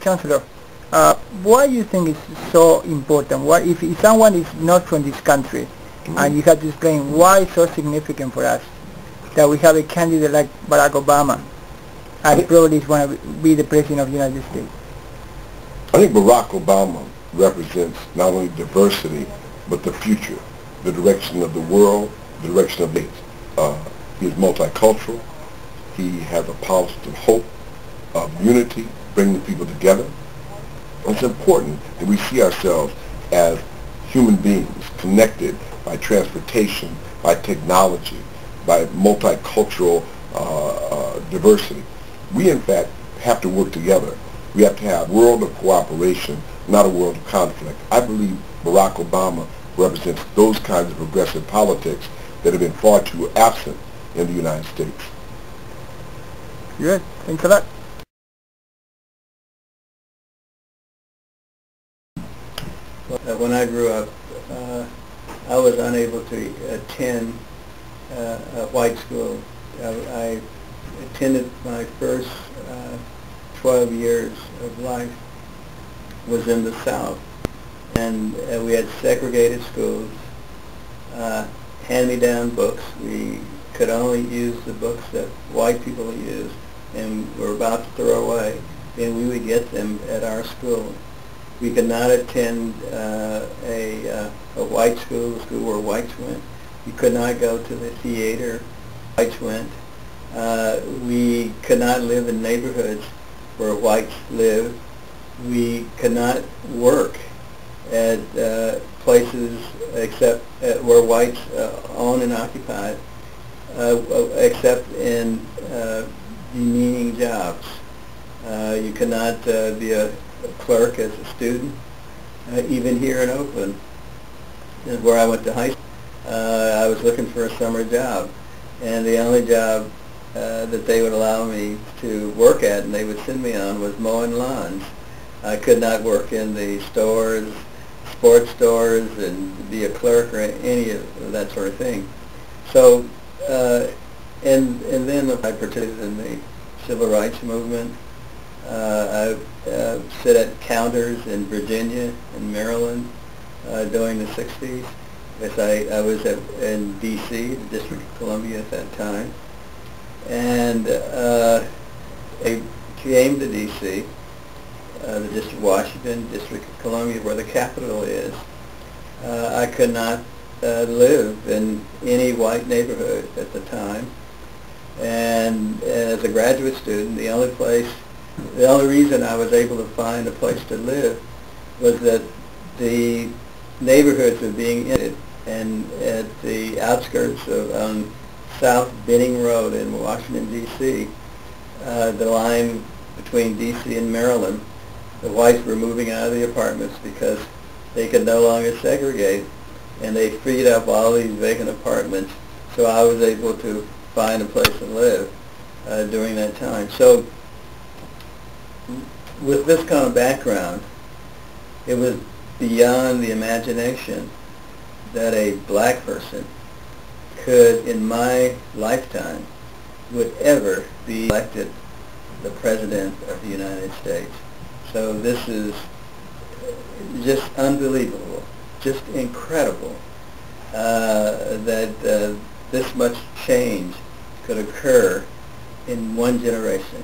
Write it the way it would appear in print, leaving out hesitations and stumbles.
Chancellor, why do you think it's so important? Why, if someone is not from this country, and you have to explain why it's so significant for us that we have a candidate like Barack Obama, and probably is going to be the President of the United States? I think Barack Obama represents not only diversity, but the future, the direction of the world, the direction of things. He is multicultural. He has a policy of hope, of unity, bringing people together. And it's important that we see ourselves as human beings connected by transportation, by technology, by multicultural diversity. We, in fact, have to work together. We have to have a world of cooperation, not a world of conflict. I believe Barack Obama represents those kinds of progressive politics that have been far too absent in the United States. Good. Thanks a lot. When I grew up, I was unable to attend a white school. I attended my first 12 years of life was in the South, and we had segregated schools, hand-me-down books. We could only use the books that white people used and were about to throw away, and we would get them at our school. We could not attend a white school, a school where whites went. We could not go to the theater, whites went. We could not live in neighborhoods where whites lived. We could not work at places except where whites own and occupy, except in demeaning jobs. You could not be a clerk as a student, even here in Oakland, where I went to high school. I was looking for a summer job, and the only job that they would allow me to work at, and they would send me on, was mowing lawns. I could not work in the stores, sports stores, and be a clerk or any of that sort of thing. So, and then I participated in the civil rights movement. I sit at counters in Virginia and Maryland during the 60s. I was in D.C., the District of Columbia at that time. And I came to D.C., the District of Washington, District of Columbia, where the capital is. I could not live in any white neighborhood at the time. And as a graduate student, the only reason I was able to find a place to live was that the neighborhoods were being ended, and at the outskirts of South Benning Road in Washington, D.C., the line between D.C. and Maryland, the whites were moving out of the apartments because they could no longer segregate, and they freed up all these vacant apartments, so I was able to find a place to live during that time. So with this kind of background, it was beyond the imagination that a black person could, in my lifetime, would ever be elected the President of the United States. So this is just unbelievable, just incredible that this much change could occur in one generation.